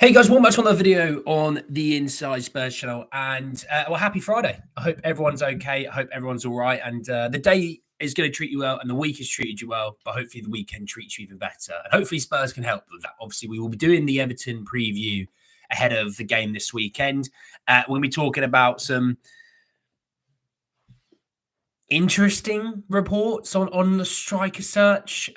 Hey guys, welcome back to another video on the Inside Spurs channel, and happy Friday. I hope everyone's okay. I hope everyone's all right, and the day is going to treat you well, and the week has treated you well, but hopefully the weekend treats you even better, and hopefully Spurs can help with that. Obviously, we will be doing the Everton preview ahead of the game this weekend. We're going to be talking about some interesting reports on the striker search.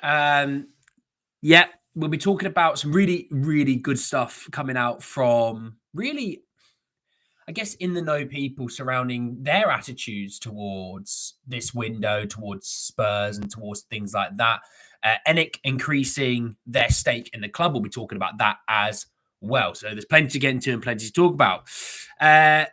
We'll be talking about some really, really good stuff coming out from really, I guess, in the know people surrounding their attitudes towards this window, towards Spurs and towards things like that. Enic increasing their stake in the club. We'll be talking about that as well. So there's plenty to get into and plenty to talk about.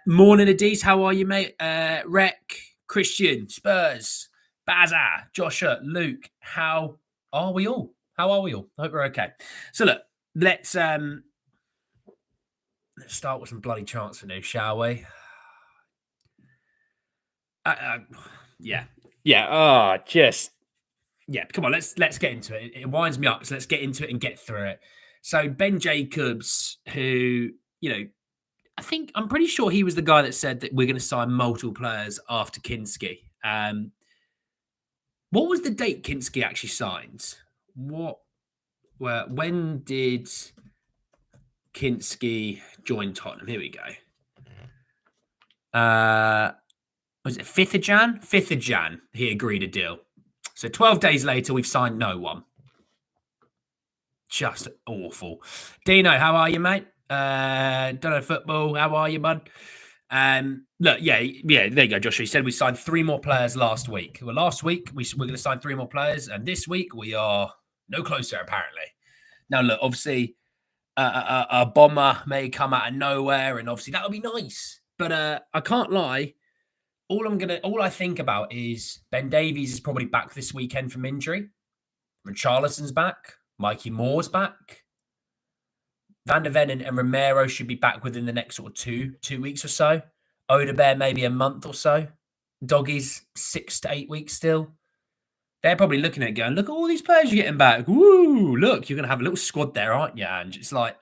Morning, Adis. How are you, mate? Rec, Christian, Spurs, Baza, Joshua, Luke. How are we all? How are we all? I hope we're okay. So look, let's start with some bloody chants to do, shall we? Yeah. Come on, let's get into it. It winds me up, so let's get into it and get through it. So Ben Jacobs, who, I'm pretty sure he was the guy that said that we're going to sign multiple players after Kinski. What was the date Kinski actually signed? When did Kinski join Tottenham? Here we go. Was it 5th of Jan? 5th of Jan, he agreed a deal. So 12 days later, we've signed no one. Just awful. Dino, how are you, mate? Don't know football. How are you, bud? Look, there you go, Joshua. He said we signed 3 more players last week. Well, last week, we're going to sign 3 more players, and this week we are no closer, apparently. Now, look, obviously, a bomber may come out of nowhere, and obviously that would be nice. But I can't lie. All I think about is Ben Davies is probably back this weekend from injury. Richarlison's back. Mikey Moore's back. Van der Ven and Romero should be back within the next sort of two weeks or so. Odebear maybe a month or so. Doggy's 6 to 8 weeks still. They're probably looking at it going, look at all these players you're getting back. Woo, look, you're going to have a little squad there, aren't you, Ange? It's like,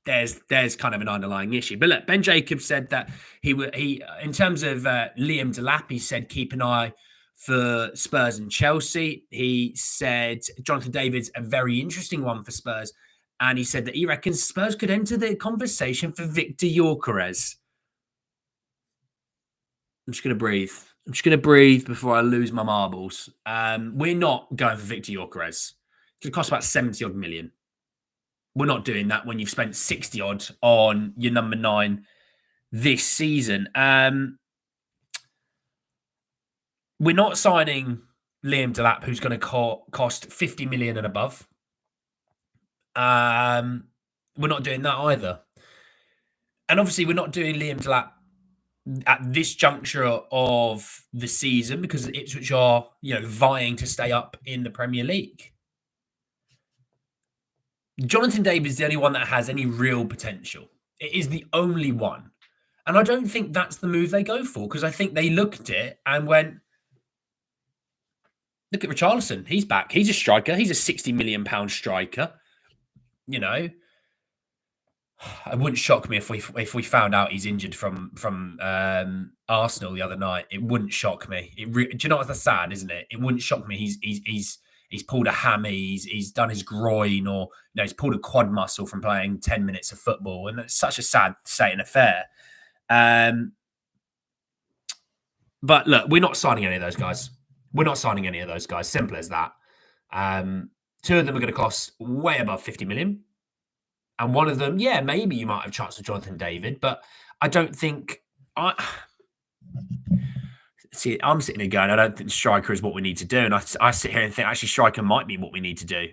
there's kind of an underlying issue. But look, Ben Jacobs said that he in terms of Liam Delap, he said keep an eye for Spurs and Chelsea. He said Jonathan David's a very interesting one for Spurs. And he said that he reckons Spurs could enter the conversation for Victor Gyokeres. I'm just going to breathe before I lose my marbles. We're not going for Victor Gyokeres. It's going to cost about 70 odd million. We're not doing that when you've spent 60 odd on your number 9 this season. We're not signing Liam Delap, who's going to cost 50 million and above. We're not doing that either. And obviously, we're not doing Liam Delap at this juncture of the season because Ipswich are, vying to stay up in the Premier League. Jonathan David is the only one that has any real potential. It is the only one. And I don't think that's the move they go for because I think they looked at it and went, look at Richarlison. He's back. He's a striker. He's a £60 million striker. It wouldn't shock me if we found out he's injured from Arsenal the other night. It wouldn't shock me. Do you know what's sad, isn't it? It wouldn't shock me. He's pulled a hammy. He's done his groin, or he's pulled a quad muscle from playing 10 minutes of football, and it's such a sad state and affair. But look, we're not signing any of those guys. Simple as that. 2 of them are going to cost way above 50 million. And one of them, maybe you might have a chance with Jonathan David, but I don't think... See, I'm sitting here going, I don't think striker is what we need to do. And I sit here and think, actually, striker might be what we need to do.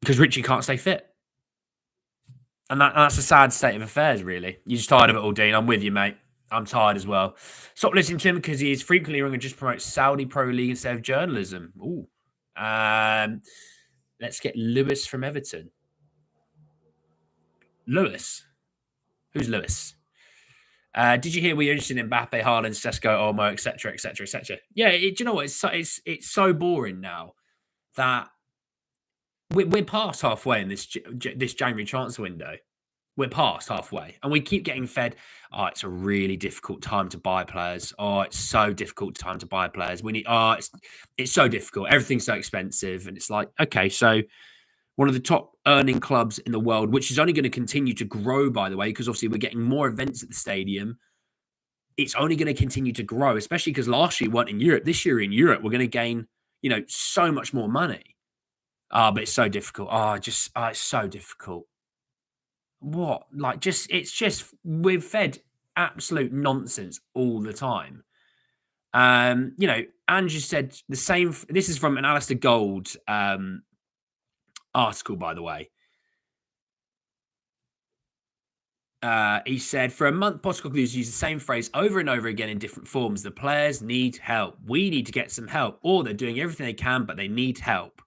Because Richie can't stay fit. And that's a sad state of affairs, really. You're just tired of it all, Dean. I'm with you, mate. I'm tired as well. Stop listening to him because he is frequently wrong and just promotes Saudi Pro League instead of journalism. Ooh. Let's get Lewis from Everton. Lewis? Who's Lewis? Did you hear we were interested in Mbappe, Haaland, Sesko, Olmo, etc., etc., etc.? Yeah, do you know what? It's so boring now that we're past halfway in this January transfer window. We're past halfway, and we keep getting fed. Oh, it's a really difficult time to buy players. Oh, it's so difficult time to buy players. We need. Oh, it's so difficult. Everything's so expensive, and it's like, okay, so one of the top earning clubs in the world, which is only going to continue to grow, by the way, because obviously we're getting more events at the stadium. It's only going to continue to grow, especially because last year we weren't in Europe. This year in Europe, we're going to gain, so much more money. Ah, but it's so difficult. It's so difficult. What? Like, it's just we're fed absolute nonsense all the time. Ange said the same. This is from an Alistair Gold article, by the way. He said, for a month, Postecoglou has used the same phrase over and over again in different forms. The players need help. We need to get some help. Or they're doing everything they can, but they need help.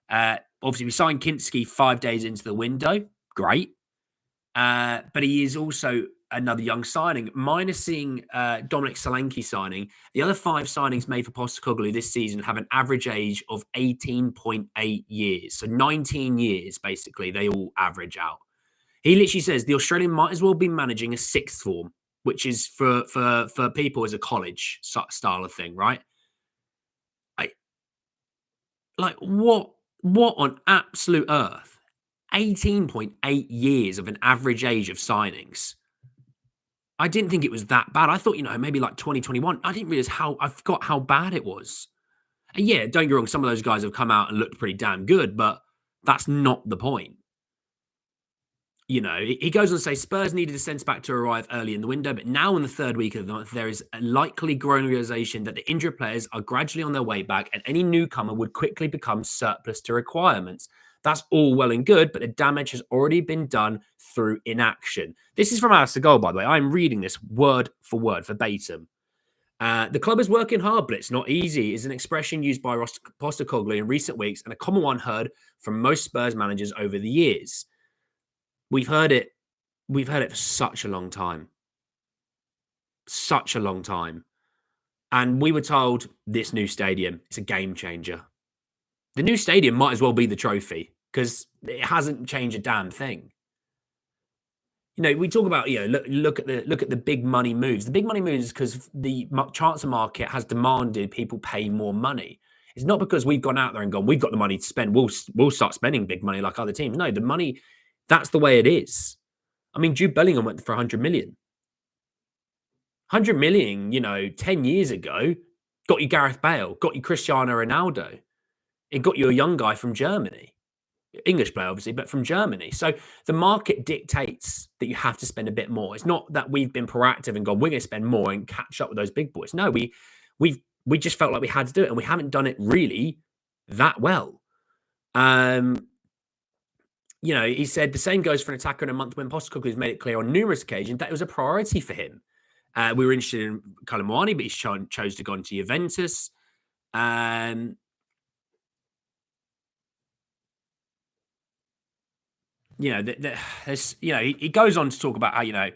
Obviously, we signed Kinski 5 days into the window. Great. But he is also another young signing. Minusing Dominic Solanke signing, the other 5 signings made for Postecoglou this season have an average age of 18.8 years. So 19 years, basically, they all average out. He literally says the Australian might as well be managing a sixth form, which is for people as a college style of thing, right? What on absolute earth? 18.8 years of an average age of signings. I didn't think it was that bad. I thought, maybe like 2021. I didn't realize I forgot how bad it was. And yeah, don't get me wrong, some of those guys have come out and looked pretty damn good, but that's not the point. He goes on to say Spurs needed a centre-back to arrive early in the window, but now in the third week of the month, there is a likely growing realisation that the injured players are gradually on their way back and any newcomer would quickly become surplus to requirements. That's all well and good, but the damage has already been done through inaction. This is from Alistair Gold, by the way. I'm reading this word for word, verbatim. The club is working hard, but it's not easy, is an expression used by Postecoglou in recent weeks and a common one heard from most Spurs managers over the years. We've heard it for such a long time. Such a long time. And we were told this new stadium is a game changer. The new stadium might as well be the trophy because it hasn't changed a damn thing. We talk about, look at the big money moves. The big money moves is because the transfer market has demanded people pay more money. It's not because we've gone out there and gone, we've got the money to spend. We'll start spending big money like other teams. No, the money, that's the way it is. I mean, Jude Bellingham went for 100 million. 100 million, 10 years ago, got you Gareth Bale, got you Cristiano Ronaldo. It got you a young guy from Germany. English player, obviously, but from Germany. So the market dictates that you have to spend a bit more. It's not that we've been proactive and gone, we're going to spend more and catch up with those big boys. No, we just felt like we had to do it, and we haven't done it really that well. He said the same goes for an attacker in a month when Postecoglou has made it clear on numerous occasions that it was a priority for him. We were interested in Kalimwani, but he chose to go on to Juventus. He goes on to talk about how,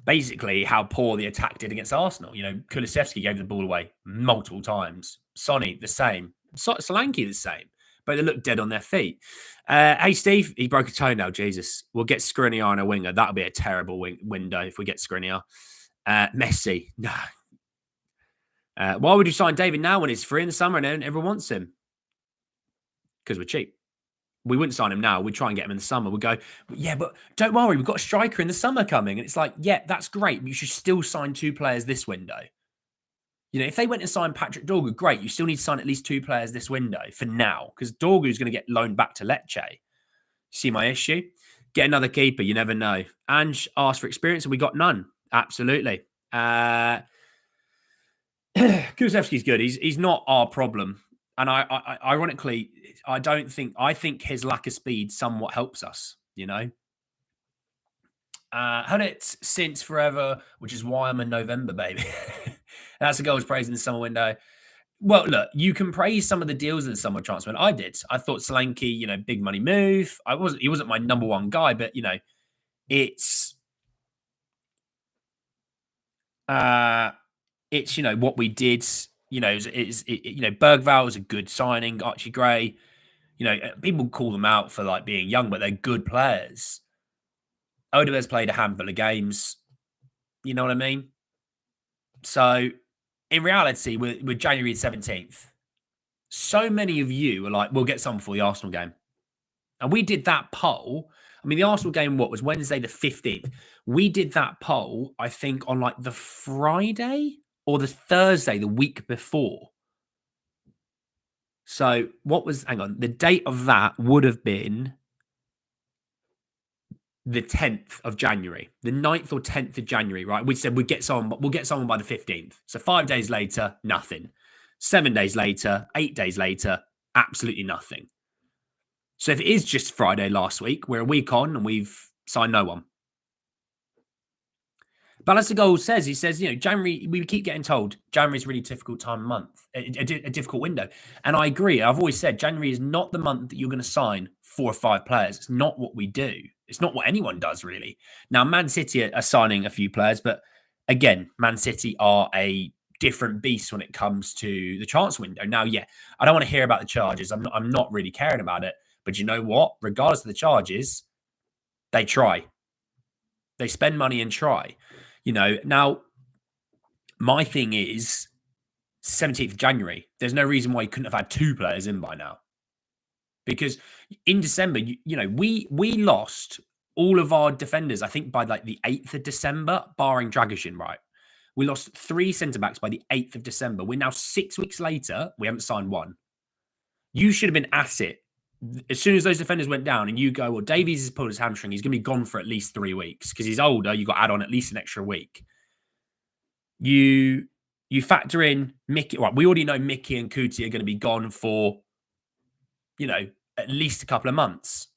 basically how poor the attack did against Arsenal. Kulusevski gave the ball away multiple times. Sonny, the same. Solanke, the same. But they look dead on their feet. Hey, Steve, he broke a toenail. Jesus. We'll get Skriniar on a winger. That'll be a terrible window if we get Skriniar. Messi. No. Why would you sign David now when he's free in the summer and everyone wants him? Because we're cheap. We wouldn't sign him now. We'd try and get him in the summer. We'd go, yeah, but don't worry. We've got a striker in the summer coming. And it's like, yeah, that's great. But you should still sign 2 players this window. If they went and signed Patrick Dorgu, great. You still need to sign at least 2 players this window for now. Because Dorgu's going to get loaned back to Lecce. See my issue? Get another keeper. You never know. Ange asked for experience and we got none. Absolutely. Kulusevski's good. He's not our problem. And I ironically, I think his lack of speed somewhat helps us, Heard it since forever, which is why I'm in November, baby. That's a goal's praise in the summer window. Well, look, you can praise some of the deals in the summer transfer. I did. I thought Solanke, big money move. He wasn't my number one guy, but it's what we did. Bergvall was a good signing. Archie Gray, You know, people call them out for like being young, but they're good players. Odegaard's played a handful of games. You know what I mean? So in reality, we're January 17th. So many of you are like, we'll get some for the Arsenal game. And we did that poll. I mean, the Arsenal game, what was Wednesday the 15th? We did that poll, I think, on like the Friday or the Thursday the week before. So what was, hang on, the date of that would have been the 10th of January, the 9th or 10th of January, right? We said we'll get someone by the 15th. So 5 days later, nothing. 7 days later, 8 days later, absolutely nothing. So if it is just Friday last week, we're a week on and we've signed no one. Balance of Gold says, he says, you know, January, we keep getting told January is a really difficult time of month, a difficult window. And I agree. I've always said January is not the month that you're going to sign 4 or 5 players. It's not what we do. It's not what anyone does, really. Now, Man City are signing a few players, but again, Man City are a different beast when it comes to the transfer window. Now, yeah, I don't want to hear about the charges. I'm not really caring about it. But you know what? Regardless of the charges, they try. They spend money and try. You know, now my thing is 17th of January. There's no reason why you couldn't have had 2 players in by now. Because in December, you know, we lost all of our defenders, I think by like the 8th of December, barring Dragoshin, right? We lost 3 centre-backs by the 8th of December. We're now 6 weeks later. We haven't signed one. You should have been at it. As soon as those defenders went down and you go, well, Davies has pulled his hamstring. He's going to be gone for at least 3 weeks because he's older. You got to add on at least an extra week. You factor in Mickey. Right, we already know Mickey and Kuti are going to be gone for, you know, at least a couple of months.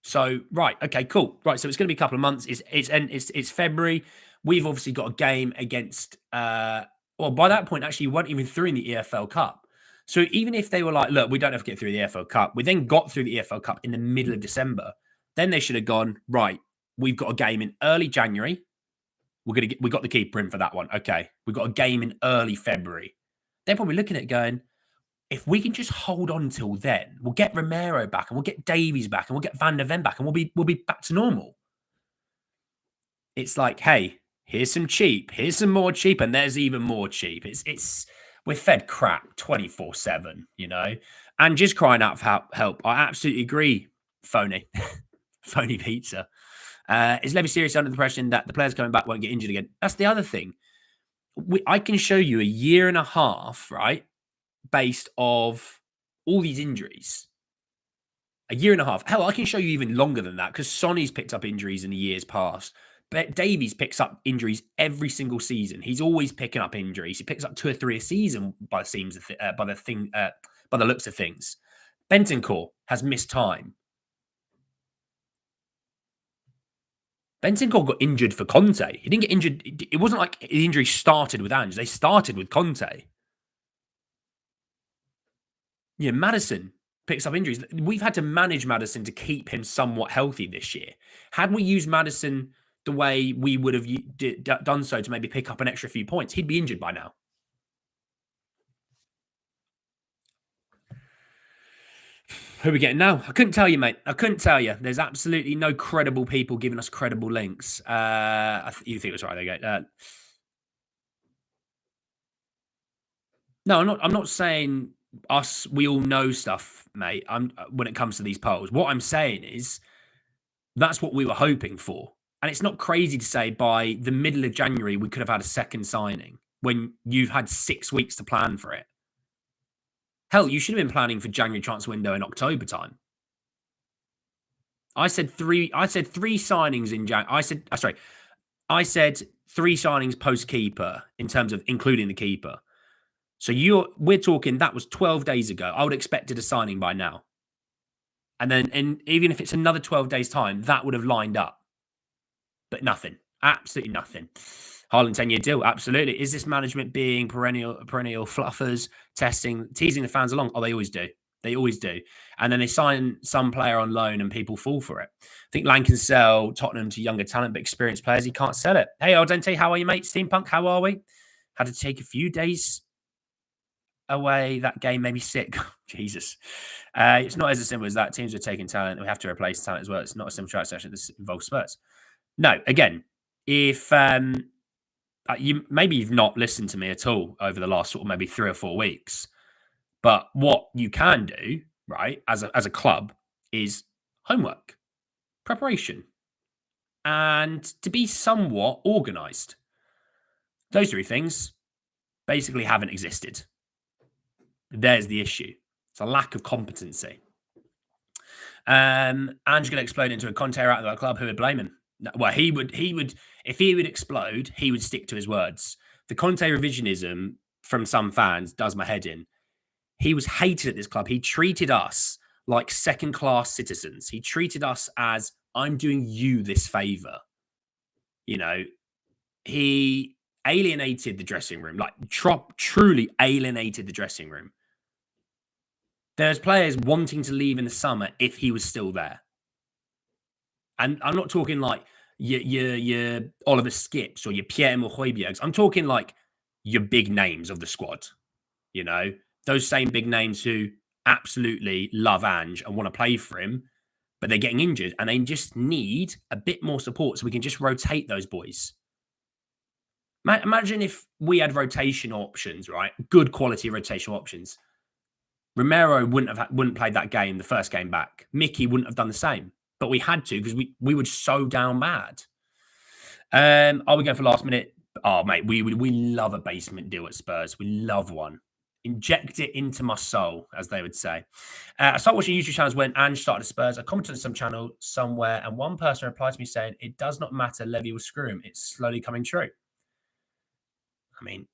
So, right, okay, cool. Right, so it's going to be a couple of months. It's February. We've obviously got a game against, well, by that point, actually, we weren't even through in the EFL Cup. So even if they were like, look, we don't have to get through the EFL Cup, we then got through the EFL Cup in the middle of December. Then they should have gone, right, we've got a game in early January. We got the keeper in for that one. Okay, we've got a game in early February. They're probably looking at it going, if we can just hold on till then, we'll get Romero back and we'll get Davies back and we'll get Van der Ven back and we'll be back to normal. It's like, hey, here's some cheap, here's some more cheap, and there's even more cheap. We're fed crap 24/7, you know, and just crying out for help. I absolutely agree, phony, phony pizza. Is Levy serious under the impression that the players coming back won't get injured again? That's the other thing. I can show you a year and a half, right, based of all these injuries. A year and a half. Hell, I can show you even longer than that because Sonny's picked up injuries in the years past. But Davies picks up injuries every single season. He's always picking up injuries. He picks up 2 or 3 a season by the looks of things. Bentancur has missed time. Bentancur got injured for Conte. He didn't get injured. It wasn't like the injury started with Ange. They started with Conte. Yeah, Maddison picks up injuries. We've had to manage Maddison to keep him somewhat healthy this year. Had we used Maddison the way we would have done so to maybe pick up an extra few points, he'd be injured by now. Who are we getting now? I couldn't tell you, mate. I couldn't tell you. There's absolutely no credible people giving us credible links. You think it was right? There you go. No, I'm not saying us. We all know stuff, mate. When it comes to these polls, what I'm saying is that's what we were hoping for. And it's not crazy to say by the middle of January, we could have had a second signing when you've had 6 weeks to plan for it. Hell, you should have been planning for January transfer window in October time. I said 3 signings in Jan. I said 3 signings post keeper in terms of including the keeper. So we're talking that was 12 days ago. I would have expected a signing by now. And then even if it's another 12 days time, that would have lined up. But nothing. Absolutely nothing. Haaland 10-year deal. Absolutely. Is this management being perennial fluffers, teasing the fans along? Oh, they always do. They always do. And then they sign some player on loan and people fall for it. I think Lang can sell Tottenham to younger talent, but experienced players, he can't sell it. Hey, Al Dente, how are you, mate? Steampunk, how are we? Had to take a few days away, that game made me sick. Jesus. It's not as simple as that. Teams are taking talent. We have to replace talent as well. It's not a simple transaction. This involves Spurs. No, again, if you've not listened to me at all over the last sort of maybe 3 or 4 weeks, but what you can do, right, as a club is homework, preparation, and to be somewhat organised. Those 3 things basically haven't existed. There's the issue. It's a lack of competency. Ange going to explode into a Conte out of the club. Who would blame him? Well, he would. If he would explode, he would stick to his words. The Conte revisionism from some fans does my head in. He was hated at this club. He treated us like second-class citizens. He treated us as, I'm doing you this favour. You know, he alienated the dressing room, like truly alienated the dressing room. There's players wanting to leave in the summer if he was still there. And I'm not talking like your Oliver Skips or your Pierre-Emile Højbjergs. I'm talking like your big names of the squad, you know, those same big names who absolutely love Ange and want to play for him, but they're getting injured and they just need a bit more support so we can just rotate those boys. Imagine if we had rotation options, right? Good quality rotation options. Romero wouldn't play that game, the first game back. Mickey wouldn't have done the same, but we had to because we were so down bad. Are we going for last minute? Oh, mate, we love a basement deal at Spurs. We love one. Inject it into my soul, as they would say. I started watching YouTube channels when Ange started at Spurs. I commented on some channel somewhere, and one person replied to me saying, "It does not matter. Levy will screw him. It's slowly coming true." I mean,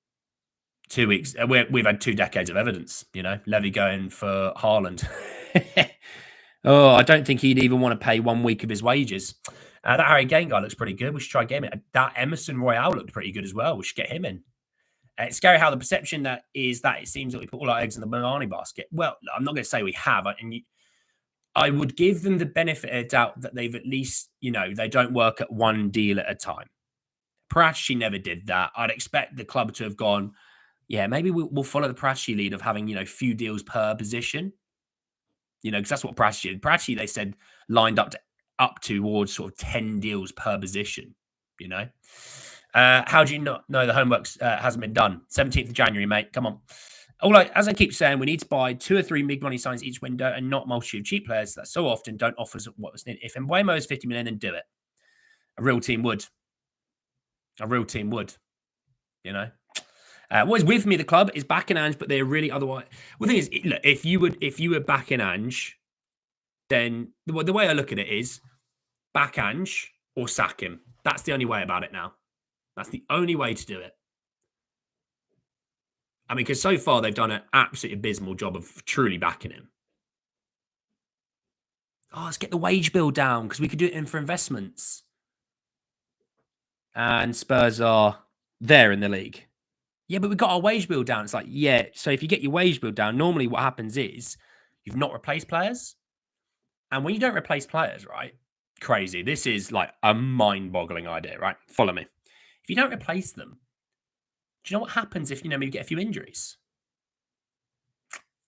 2 weeks. We've had 2 decades of evidence. You know, Levy going for Haaland. Oh, I don't think he'd even want to pay 1 week of his wages. That Harry Kane guy looks pretty good. We should try getting it. That Emerson Royale looked pretty good as well. We should get him in. It's scary how the perception that is that it seems that we put all our eggs in the Milani basket. Well, I'm not going to say we have. I would give them the benefit of doubt that they've at least, you know, they don't work at one deal at a time. Parachi never did that. I'd expect the club to have gone, yeah, maybe we'll follow the Parachi lead of having, you know, few deals per position. You know, because that's what Parachi did. Parachi, they said, lined up towards sort of 10 deals per position, you know. How do you not know the homework hasn't been done? 17th of January, mate. Come on. As I keep saying, we need to buy 2 or 3 big money signs each window and not multitude of cheap players that so often don't offer what's needed. If Mbeumo is 50 million, then do it. A real team would. A real team would. You know. What is with me, the club is backing Ange, but they're really otherwise. Well, the thing is, look, if you were backing Ange, then the way I look at it is back Ange or sack him. That's the only way about it now. That's the only way to do it. I mean, because so far they've done an absolutely abysmal job of truly backing him. Oh, let's get the wage bill down because we could do it in for investments. And Spurs are there in the league. Yeah, but we got our wage bill down. It's like, yeah, so if you get your wage bill down, normally what happens is you've not replaced players. And when you don't replace players, right? Crazy. This is like a mind-boggling idea, right? Follow me. If you don't replace them, do you know what happens if, you know, maybe you get a few injuries?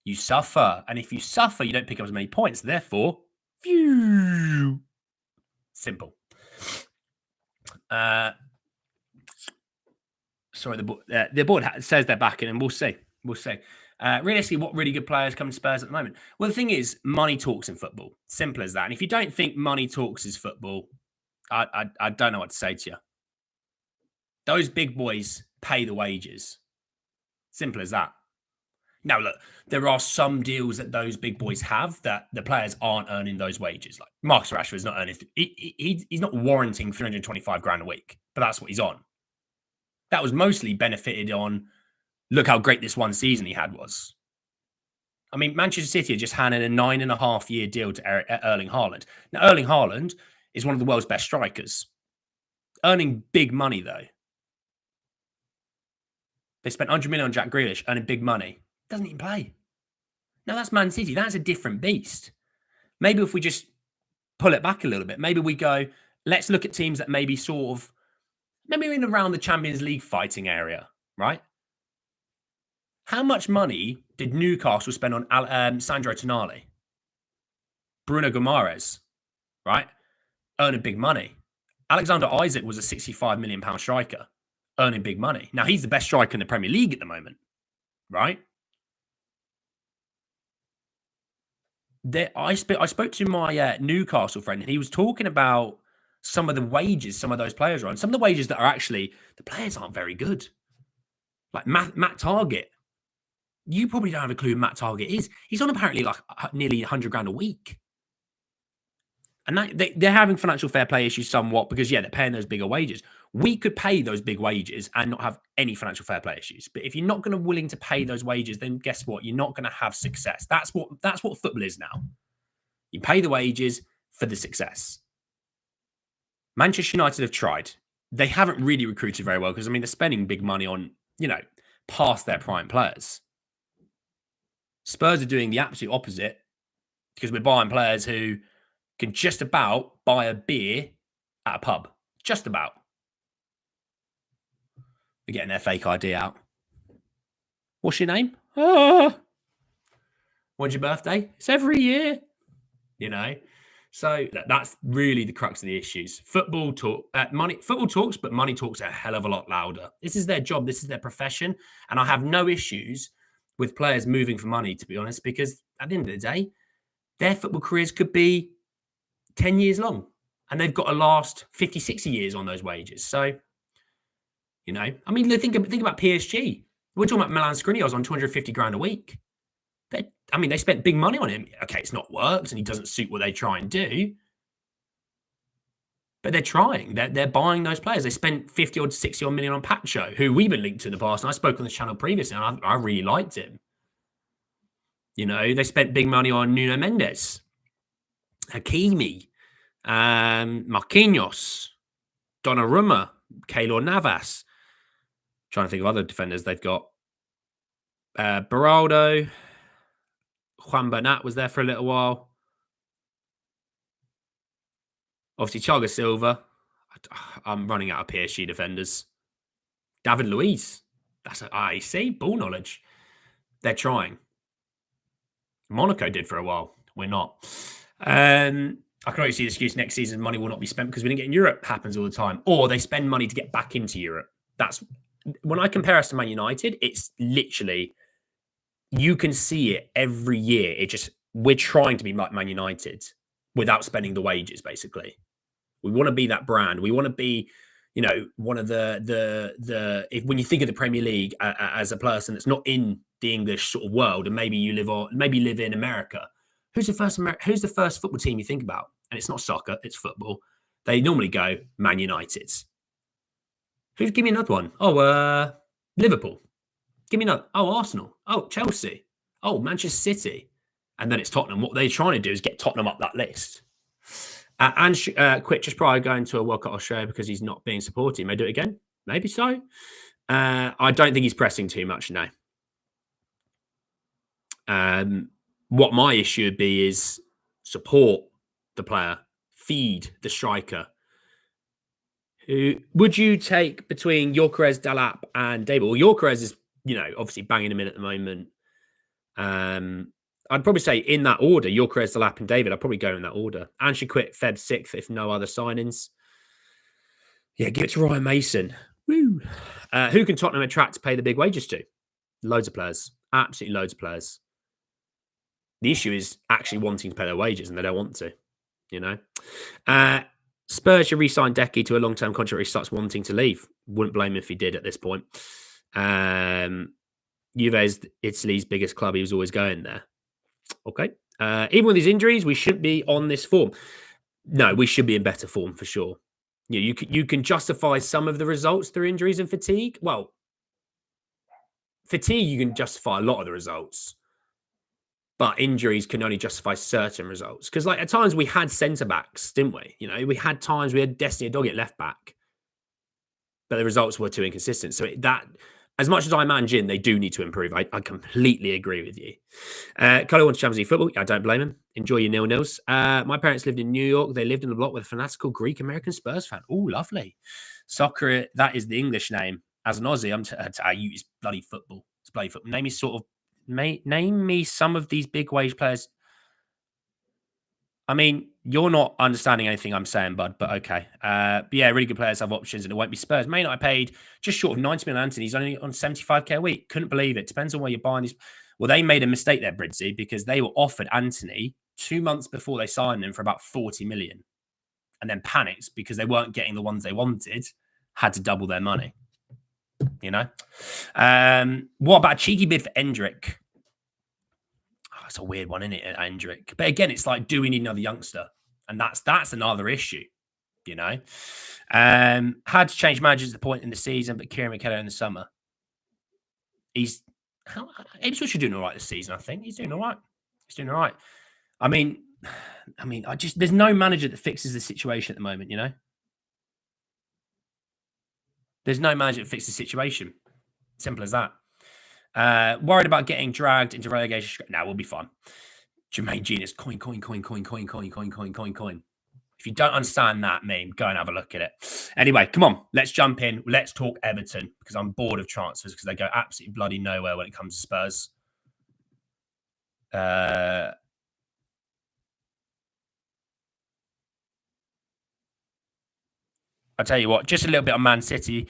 You suffer. And if you suffer, you don't pick up as many points. Therefore, phew, simple. Sorry, the board says they're backing, and we'll see. We'll see. Realistically, what really good players come to Spurs at the moment? Well, the thing is, money talks in football. Simple as that. And if you don't think money talks is football, I don't know what to say to you. Those big boys pay the wages. Simple as that. Now, look, there are some deals that those big boys have that the players aren't earning those wages. Like Marcus Rashford's not earning. He's not warranting 325 grand a week, but that's what he's on. That was mostly benefited on, look how great this one season he had was. I mean, Manchester City just handed a 9.5-year deal to Erling Haaland. Now, Erling Haaland is one of the world's best strikers. Earning big money, though. They spent 100 million on Jack Grealish, earning big money. Doesn't even play. Now, that's Man City. That's a different beast. Maybe if we just pull it back a little bit, maybe we go, let's look at teams that maybe sort of, maybe in around the Champions League fighting area, right? How much money did Newcastle spend on Sandro Tonali? Bruno Guimaraes, right? Earning big money. Alexander Isak was a £65 million striker, earning big money. Now, he's the best striker in the Premier League at the moment, right? I spoke to my Newcastle friend, and he was talking about some of the wages some of those players are on. Some of the wages that are actually, the players aren't very good. Like Matt Target. You probably don't have a clue who Matt Target is. He's on apparently like nearly 100 grand a week. And they're having financial fair play issues somewhat because, yeah, they're paying those bigger wages. We could pay those big wages and not have any financial fair play issues. But if you're not going to willing to pay those wages, then guess what? You're not going to have success. That's what football is now. You pay the wages for the success. Manchester United have tried. They haven't really recruited very well because, I mean, they're spending big money on, past their prime players. Spurs are doing the absolute opposite because we're buying players who can just about buy a beer at a pub. Just about. They're getting their fake ID out. What's your name? When's your birthday? It's every year. So that's really the crux of the issues. Football talks, but money talks a hell of a lot louder. This is their job. This is their profession. And I have no issues with players moving for money, to be honest, because at the end of the day, their football careers could be 10 years long and they've got to last 50, 60 years on those wages. So, I mean, think about PSG. We're talking about Milan Skriniar's on 250 grand a week. They spent big money on him. Okay, it's not worked and he doesn't suit what they try and do. But they're trying. They're buying those players. They spent 50 or 60 odd million on Pacho, who we've been linked to in the past. And I spoke on the channel previously and I really liked him. They spent big money on Nuno Mendes, Hakimi, Marquinhos, Donnarumma, Keylor Navas. Trying to think of other defenders they've got. Beraldo, Juan Bernat was there for a little while. Obviously, Thiago Silva. I'm running out of PSG defenders. David Luiz. That's I see. Ball knowledge. They're trying. Monaco did for a while. We're not. I can already see the excuse next season money will not be spent because we didn't get in Europe. Happens all the time. Or they spend money to get back into Europe. That's when I compare us to Man United, it's literally, you can see it every year. We're trying to be like Man United without spending the wages, basically. We want to be that brand. We want to be, one of when you think of the Premier League as a person that's not in the English sort of world, and maybe you live in America, who's the first football team you think about? And it's not soccer, it's football. They normally go Man United. Give me another one? Oh, Liverpool. Give me another. Oh, Arsenal. Oh, Chelsea. Oh, Manchester City. And then it's Tottenham. What they're trying to do is get Tottenham up that list. And quit just prior to going to a World Cup Australia because he's not being supported. He may do it again. Maybe so. I don't think he's pressing too much now. What my issue would be is support the player, feed the striker. Who would you take between Gyokeres Delap and David? Well, Gyokeres is, obviously banging him in at the moment. I'd probably say in that order, Gyokeres Delap and David. I'd probably go in that order. And should quit Feb 6th if no other signings. Yeah, give it to Ryan Mason. Woo. Who can Tottenham attract to pay the big wages to? Loads of players. Absolutely loads of players. The issue is actually wanting to pay their wages, and they don't want to, Spurs should re-sign Decky to a long-term contract. He starts wanting to leave. Wouldn't blame him if he did at this point. Juve is Italy's biggest club. He was always going there. Okay. Even with his injuries, we shouldn't be on this form. No, we should be in better form for sure. You can justify some of the results through injuries and fatigue. Well, fatigue, you can justify a lot of the results. But injuries can only justify certain results. Because, at times we had centre-backs, didn't we? We had times we had Destiny Dog at left-back. But the results were too inconsistent. So as much as I'm Ange, they do need to improve. I completely agree with you. Colo wants Champions League football. I don't blame him. Enjoy your nil-nils. My parents lived in New York. They lived in a block with a fanatical Greek-American Spurs fan. Oh, lovely. Soccer, that is the English name. As an Aussie, I use bloody football. Let's play football. Name me some of these big wage players. I mean, you're not understanding anything I'm saying, bud, but okay. But yeah, really good players have options, and it won't be Spurs. Man United paid just short of 90 million. Anthony's only on 75k a week. Couldn't believe it. Depends on where you're buying these. Well, they made a mistake there, Bridzy, because they were offered Anthony 2 months before they signed him for about 40 million, and then panicked because they weren't getting the ones they wanted, had to double their money. You know? What about a cheeky bid for Enic? It's a weird one, isn't it, Enic? But again, it's like, do we need another youngster? And that's another issue, you know. Had to change managers at the point in the season, but Kieran McKenna in the summer. Ipswich are doing all right this season, I think. He's doing all right. I mean, there's no manager that fixes the situation at the moment, you know. There's no manager that fixes the situation. Simple as that. Worried about getting dragged into relegation. Now we'll be fine. Jermaine Genius, coin. If you don't understand that meme, go and have a look at it. Anyway, come on, let's jump in. Let's talk Everton, because I'm bored of transfers because they go absolutely bloody nowhere when it comes to Spurs. I'll tell you what, just a little bit on Man City.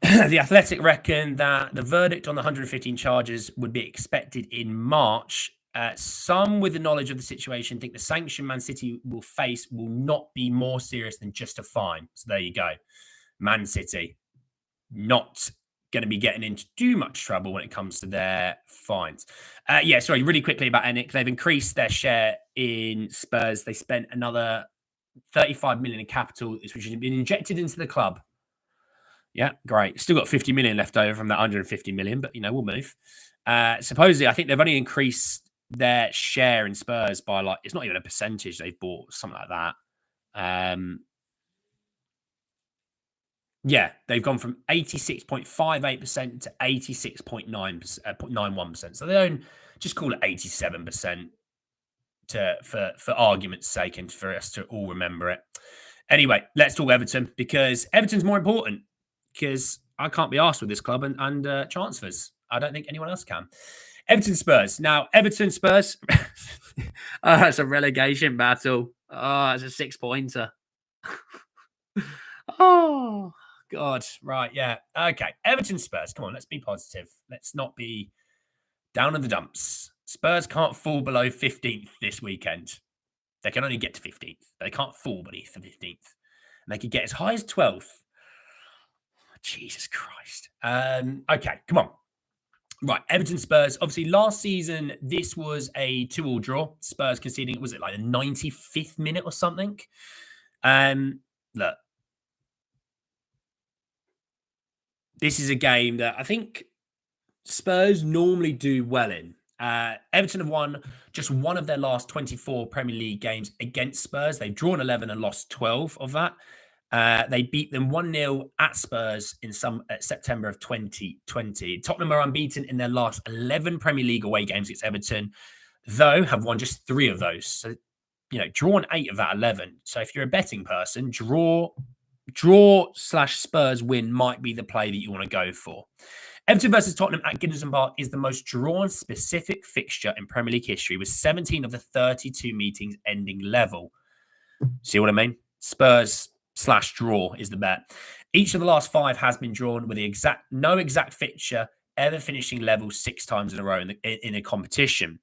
The Athletic reckon that the verdict on the 115 charges would be expected in March. Some with the knowledge of the situation think the sanction Man City will face will not be more serious than just a fine. So there you go. Man City not going to be getting into too much trouble when it comes to their fines. Really quickly about Enic. They've increased their share in Spurs. They spent another 35 million in capital, which has been injected into the club. Yeah, great. Still got 50 million left over from that 150 million, but, you know, we'll move. Supposedly, I think they've only increased their share in Spurs by, like, it's not even a percentage they've bought, something like that. Yeah, they've gone from 86.58% to 86.91%. So they own, just call it 87% for argument's sake and for us to all remember it. Anyway, let's talk Everton, because Everton's more important. Because I can't be asked with this club and transfers. I don't think anyone else can. Everton Spurs. Now, Everton Spurs. It's a relegation battle. Oh, it's a 6-pointer. Oh, God. Right, yeah. Okay. Everton Spurs. Come on, let's be positive. Let's not be down in the dumps. Spurs can't fall below 15th this weekend. They can only get to 15th. They can't fall beneath the 15th. And they could get as high as 12th. Jesus Christ. Okay, come on. Right, Everton Spurs. Obviously, last season, this was a 2-2 draw. Spurs conceding, was it like the 95th minute or something? Look, this is a game that I think Spurs normally do well in. Everton have won just one of their last 24 Premier League games against Spurs. They've drawn 11 and lost 12 of that. They beat them 1-0 at Spurs in September of 2020. Tottenham are unbeaten in their last 11 Premier League away games against Everton, though have won just 3 of those. So, you know, drawn 8 of that 11. So if you're a betting person, draw/Spurs win might be the play that you want to go for. Everton versus Tottenham at Goodison Park is the most drawn specific fixture in Premier League history, with 17 of the 32 meetings ending level. See what I mean? Spurs/draw is the bet. Each of the last 5 has been drawn with no exact fixture ever finishing level 6 times in a row in a competition.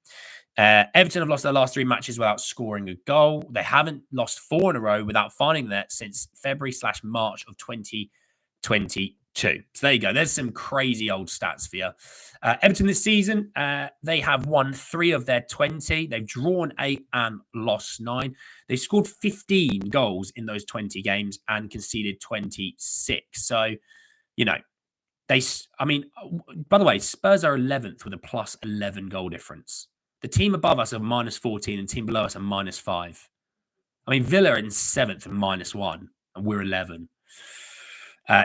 Everton have lost their last 3 matches without scoring a goal. They haven't lost 4 in a row without finding that since February/March of 2022. So there you go. There's some crazy old stats for you. Everton this season, they have won 3 of their 20. They've drawn 8 and lost 9. They've scored 15 goals in those 20 games and conceded 26. So, you know, by the way, Spurs are 11th with a plus 11 goal difference. The team above us are minus 14 and the team below us are minus 5. I mean, Villa are in 7th and minus 1, and we're 11.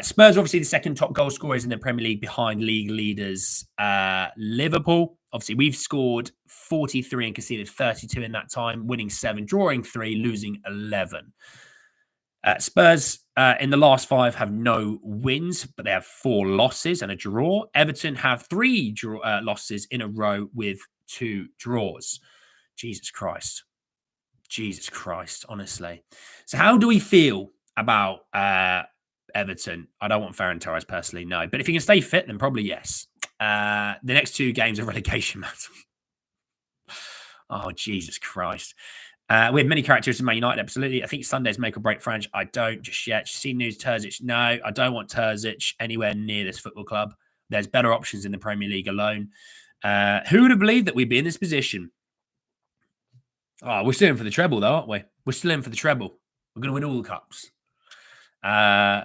Spurs are obviously the second top goal scorers in the Premier League behind league leaders Liverpool. Obviously, we've scored 43 and conceded 32 in that time, winning 7, drawing 3, losing 11. Spurs in the last 5 have no wins, but they have 4 losses and a draw. Everton have 3 losses in a row with 2 draws. Jesus Christ. Jesus Christ, honestly. So how do we feel about Everton? I don't want Ferran Torres personally, no. But if he can stay fit, then probably yes. The next 2 games are relegation match. Oh, Jesus Christ. We have many characters in Man United, absolutely. I think Sunday's make or break French. I don't just yet. See news Terzic? No, I don't want Terzic anywhere near this football club. There's better options in the Premier League alone. Who would have believed that we'd be in this position? Oh, we're still in for the treble, though, aren't we? We're still in for the treble. We're going to win all the cups.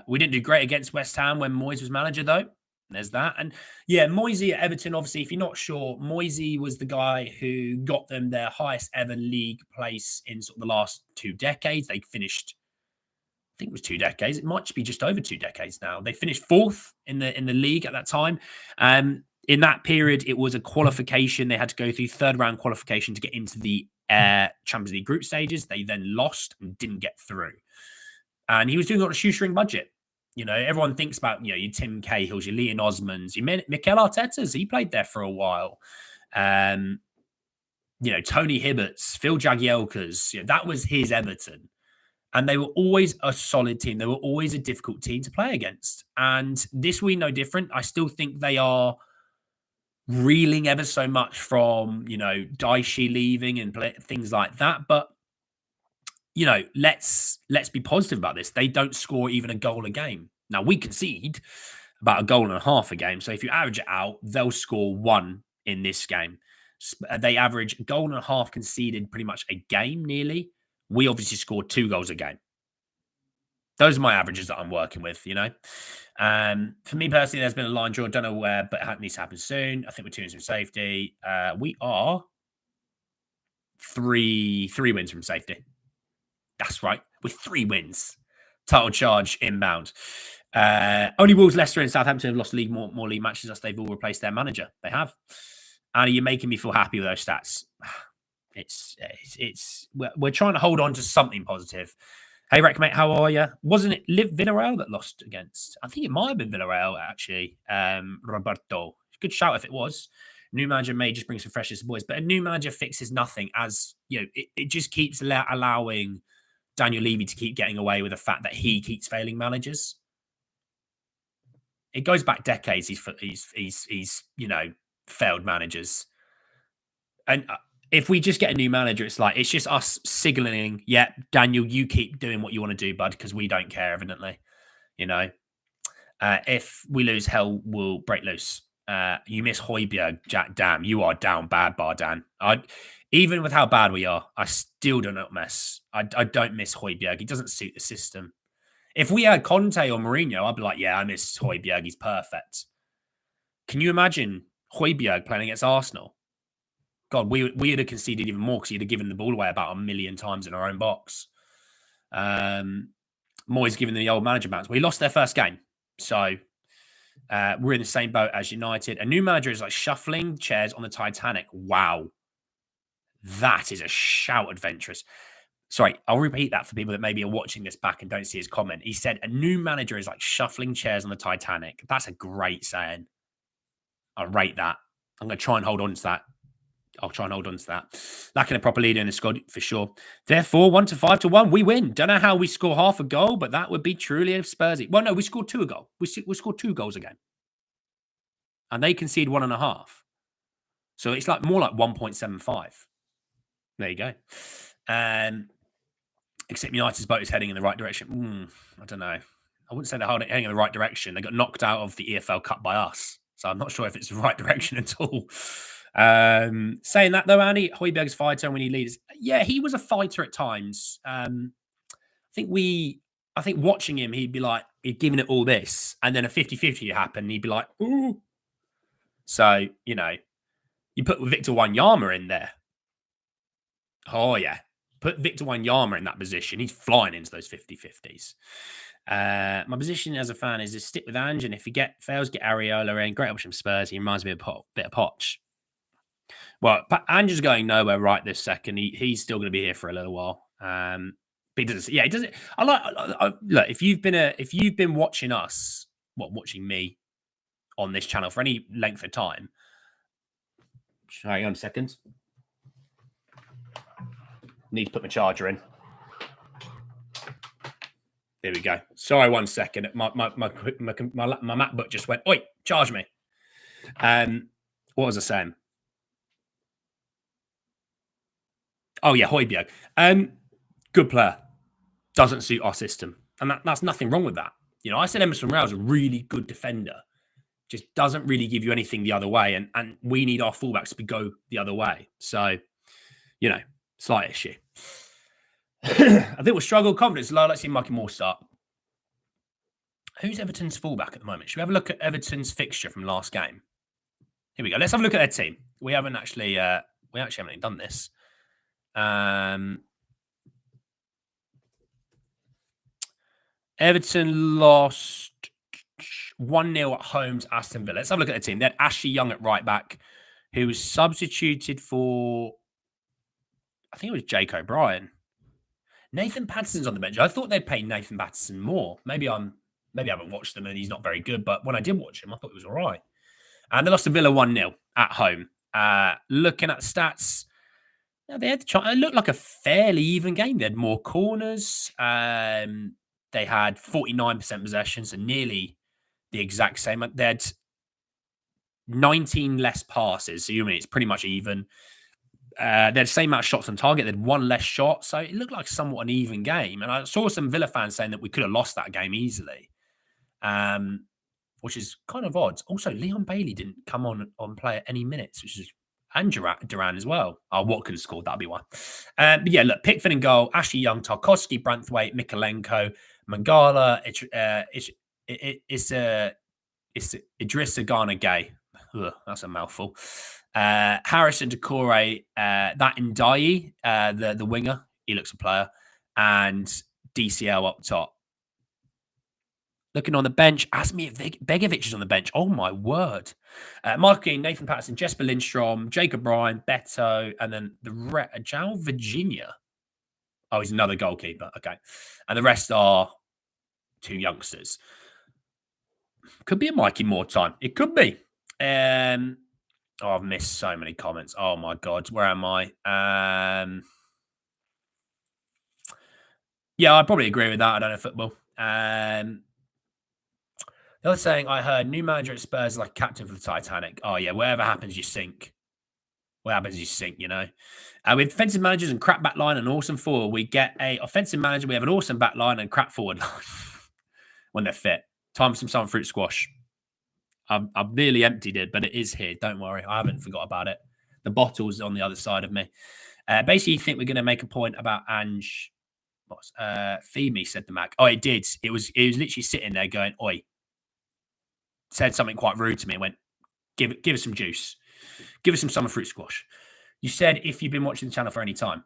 We didn't do great against West Ham when Moyes was manager, though. There's that. And yeah, Moisey at Everton, obviously, if you're not sure, Moisey was the guy who got them their highest ever league place in sort of the last 2 decades. They finished, I think it was 2 decades. It might just be just over 2 decades now. They finished 4th in the league at that time. In that period, it was a qualification. They had to go through 3rd round qualification to get into the Champions League group stages. They then lost and didn't get through. And he was doing it on a shoestring budget. You know, everyone thinks about, you know, your Tim Cahills, your Leon Osmonds, your Mikel Arteta's. He played there for a while. You know, Tony Hibbert's, Phil Jagielka's. You know, that was his Everton. And they were always a solid team. They were always a difficult team to play against. And this week, no different. I still think they are reeling ever so much from, you know, Daishi leaving and things like that. But you know, let's be positive about this. They don't score even a goal a game. Now, we concede about a goal and a half a game. So if you average it out, they'll score 1 in this game. They average a goal and a half conceded pretty much a game nearly. We obviously scored 2 goals a game. Those are my averages that I'm working with, you know. For me personally, there's been a line draw. Don't know where, but it needs to happen soon. I think we're 2 wins from safety. We are 3 wins from safety. That's right. With 3 wins. Title charge inbound. Only Wolves, Leicester, and Southampton have lost more league matches as they've all replaced their manager. They have. And you're making me feel happy with those stats. We're trying to hold on to something positive. Hey, Rec, mate, how are you? Wasn't it Villarreal that lost against? I think it might have been Villarreal, actually. Roberto. Good shout if it was. New manager may just bring some freshness to boys, but a new manager fixes nothing. As you know, it just keeps allowing Daniel Levy to keep getting away with the fact that he keeps failing managers. It goes back decades. He's you know, failed managers. And if we just get a new manager, it's just us signaling, yeah, Daniel, you keep doing what you want to do, bud, because we don't care, evidently. You know, if we lose, hell will break loose. You miss Højbjerg, Jack. Damn, you are down bad, bar Dan. Even with how bad we are, I still do not miss. I don't miss Højbjerg. He doesn't suit the system. If we had Conte or Mourinho, I'd be like, yeah, I miss Højbjerg. He's perfect. Can you imagine Højbjerg playing against Arsenal? God, we would have conceded even more because he'd have given the ball away about 1 million times in our own box. Moyes giving the old manager bounce. Well, he lost their first game. So we're in the same boat as United. A new manager is like shuffling chairs on the Titanic. Wow. That is a shout adventurous. Sorry, I'll repeat that for people that maybe are watching this back and don't see his comment. He said, a new manager is like shuffling chairs on the Titanic. That's a great saying. I rate that. I'm going to try and hold on to that. Lacking a proper leader in the squad for sure. Therefore, 1 to 5 to 1, we win. Don't know how we score half a goal, but that would be truly a Spursy. Well, no, we scored 2 a goal. We scored 2 goals a game. And they concede 1.5. So it's like more like 1.75. There you go. Except United's boat is heading in the right direction. I don't know. I wouldn't say they're heading in the right direction. They got knocked out of the EFL Cup by us. So I'm not sure if it's the right direction at all. Saying that though, Andy, Højbjerg's fighter when he leads. Yeah, he was a fighter at times. I think watching him, he'd be like, he'd given it all this, and then a 50-50 happened, and he'd be like, ooh. So, you know, you put Victor Wanyama in there. Oh, yeah. Put Victor Wanyama in that position. He's flying into those 50-50s. My position as a fan is to stick with Ange, and if he fails, get Areola in. Great option for Spurs. He reminds me of a bit of Poch. Well, Ange is going nowhere right this second. He's still going to be here for a little while. But he doesn't. Yeah, he doesn't. Look. If you've been watching us, watching me on this channel for any length of time. Hang on a second. Need to put my charger in. There we go. Sorry, 1 second. My MacBook just went, oi, charge me. What was I saying? Oh, yeah, Højbjerg. Good player. Doesn't suit our system. And that's nothing wrong with that. You know, I said Emerson Royale is a really good defender. Just doesn't really give you anything the other way. And we need our fullbacks to go the other way. So, you know, slight issue. I think we'll struggle. Confidence low. Let's see Mikey Moore start. Who's Everton's fullback at the moment? Should we have a look at Everton's fixture from last game? Here we go. Let's have a look at their team. We haven't actually haven't done this. Everton lost 1-0 at home to Aston Villa. Let's have a look at the team. They had Ashley Young at right back, who was substituted for, I think it was Jake O'Brien. Nathan Patterson's on the bench. I thought they'd pay Nathan Patterson more. Maybe I haven't watched them and he's not very good, but when I did watch him, I thought he was all right. And they lost to Villa 1-0 at home. Looking at stats, it looked like a fairly even game. They had more corners. They had 49% possession, so nearly the exact same. They had 19 less passes, so you mean it's pretty much even. They had the same amount of shots on target. They had one less shot, so it looked like somewhat an even game. And I saw some Villa fans saying that we could have lost that game easily, which is kind of odd. Also, Leon Bailey didn't come on play at any minutes, which is and Duran as well. Oh, Watkins scored. That'll be one. But yeah, look, Pickford in goal, Ashley Young, Tarkowski, Branthwaite, Mikolenko, Mangala, it's Idrissa Gana Gay. Ugh, that's a mouthful. Harrison Decore, that Ndiaye, the winger, he looks a player, and DCL up top. Looking on the bench, Asmir Begovic is on the bench. Oh, my word. Michael Keane, Nathan Patterson, Jesper Lindstrom, Jacob Bryan, Beto, and then João Virginia. Oh, he's another goalkeeper. Okay. And the rest are two youngsters. Could be a Mikey Moore time. It could be. I've missed so many comments. Oh, my God. Where am I? Yeah, I probably agree with that. I don't know football. The other saying I heard, new manager at Spurs is like captain for the Titanic. Oh, yeah, whatever happens, you sink. What happens, you sink, you know. With defensive managers and crap back line and awesome forward, we get a offensive manager, we have an awesome back line and crap forward line when they're fit. Time for some fruit squash. I've nearly emptied it, but it is here. Don't worry. I haven't forgot about it. The bottle's on the other side of me. Basically, you think we're going to make a point about Ange. Feed me, said the Mac. Oh, it did. It was literally sitting there going, oi. Said something quite rude to me. Went, give us some juice. Give us some summer fruit squash. You said if you've been watching the channel for any time.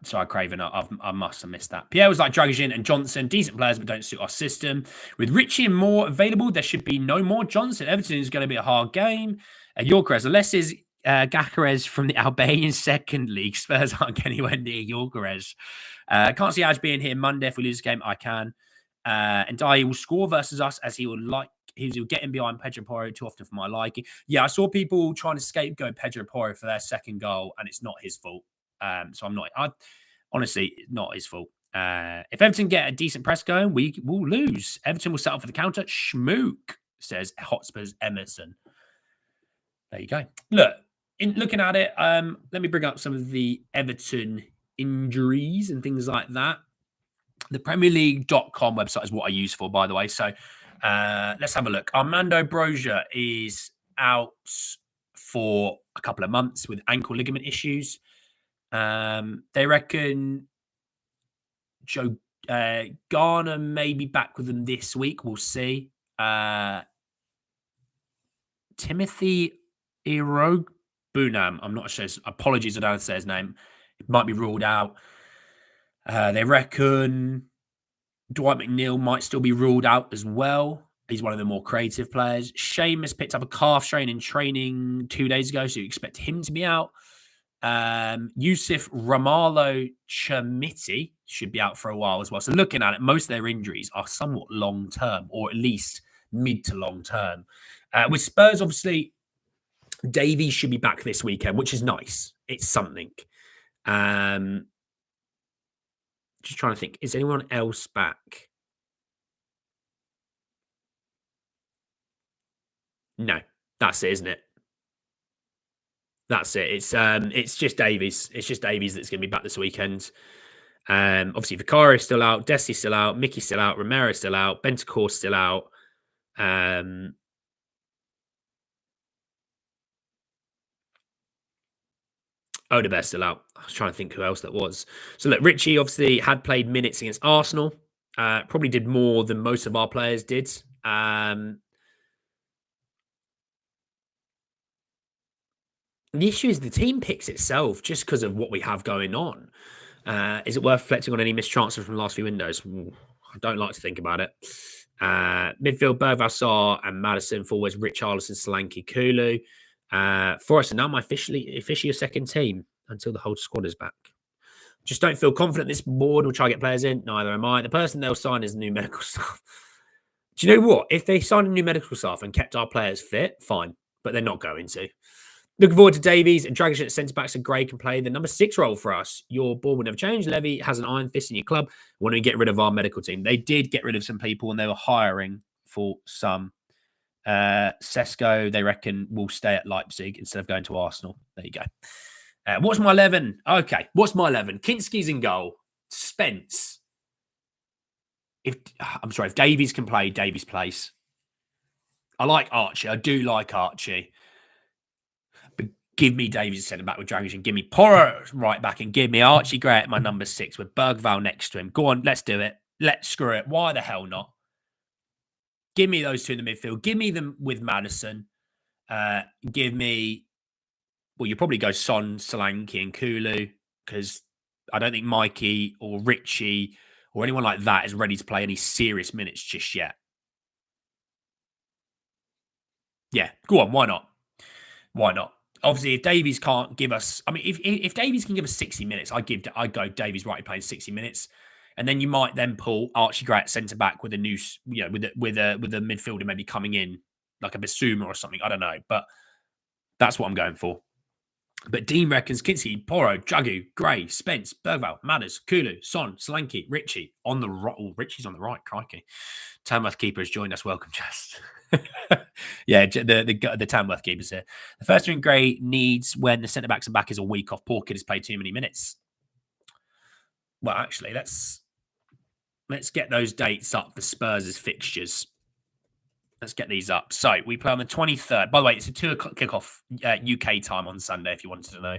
Sorry, Craven, I must have missed that. Pierre was like Dragajin and Johnson, decent players, but don't suit our system. With Richie and Moore available, there should be no more Johnson. Everton is going to be a hard game. Gyokeres, unless is Gyokeres from the Albanian second league. Spurs aren't getting anywhere near Gyokeres. Can't see Ange being here Monday. If we lose this game, I can. And Ndiaye will score versus us as he will get in behind Pedro Porro too often for my liking. Yeah, I saw people trying to scapegoat Pedro Porro for their second goal, and it's not his fault. So honestly, not his fault. If Everton get a decent press going, we will lose. Everton will settle for the counter. Schmook, says Hotspur's Emerson. There you go. Look, looking at it, let me bring up some of the Everton injuries and things like that. The PremierLeague.com website is what I use for, by the way. So let's have a look. Armando Broja is out for a couple of months with ankle ligament issues. They reckon Joe Garner may be back with them this week. We'll see. Timothy Irogbunam, I'm not sure. Apologies, I don't say his name. It might be ruled out. They reckon Dwight McNeil might still be ruled out as well. He's one of the more creative players. Seamus picked up a calf strain in training 2 days ago, so you expect him to be out. Yusuf Romalo Chamiti should be out for a while as well. So looking at it, most of their injuries are somewhat long term, or at least mid to long term. With Spurs, obviously, Davies should be back this weekend, which is nice. It's something. Just trying to think, is anyone else back? No, that's it, isn't it? That's it. It's just Davies. It's just Davies that's going to be back this weekend. Obviously, Vicario still out, Desi's still out, Mickey's still out, Romero's still out, Bentancur's still out. Odegaard's still out. I was trying to think who else that was. So look, Richie obviously had played minutes against Arsenal. Probably did more than most of our players did. The issue is the team picks itself just because of what we have going on. Is it worth reflecting on any missed chances from the last few windows? I don't like to think about it. Midfield, Bergvall, Sarr and Maddison. Forwards, Richarlison, Solanke, Kulu. Forest are now my officially a second team until the whole squad is back. Just don't feel confident this board will try to get players in. Neither am I. The person they'll sign is new medical staff. Do you know what? If they sign a new medical staff and kept our players fit, fine. But they're not going to. Looking forward to Davies and Dragic at centre-backs and Gray can play the number 6 role for us. Your board will never change. Levy has an iron fist in your club. When we get rid of our medical team, they did get rid of some people and they were hiring for some. Sesko, they reckon, will stay at Leipzig instead of going to Arsenal. There you go. What's my 11? Okay, what's my 11? Kinski's in goal. Spence. If Davies can play, Davies plays. I like Archie. I do like Archie. But give me Davies centre back with Dragic and give me Porro right back and give me Archie Gray at my number 6 with Bergvall next to him. Go on, let's do it. Let's screw it. Why the hell not? Give me those two in the midfield. Give me them with Maddison. Give me... Well, you probably go Son, Solanke and Kulu because I don't think Mikey or Richie or anyone like that is ready to play any serious minutes just yet. Yeah, go on. Why not? Why not? Obviously, if Davies can't give us... I mean, if Davies can give us 60 minutes, I'd go Davies right playing 60 minutes. And then you might then pull Archie Gray at centre-back with a new... You know, with a midfielder maybe coming in, like a Basuma or something. I don't know. But that's what I'm going for. But Dean reckons Kinski, Porro, Jagu, Gray, Spence, Bergvall, Madders, Kulu, Son, Solanke, Richie on the right. Oh, Richie's on the right. Crikey. Tamworth keeper has joined us. Welcome, Jess. Yeah, the Tamworth keeper's here. The first thing Gray needs when the centre backs are back is a week off. Poor kid has played too many minutes. Well, actually, let's get those dates up for Spurs' fixtures. Let's get these up. So we play on the 23rd. By the way, it's a 2 o'clock kickoff UK time on Sunday, if you wanted to know.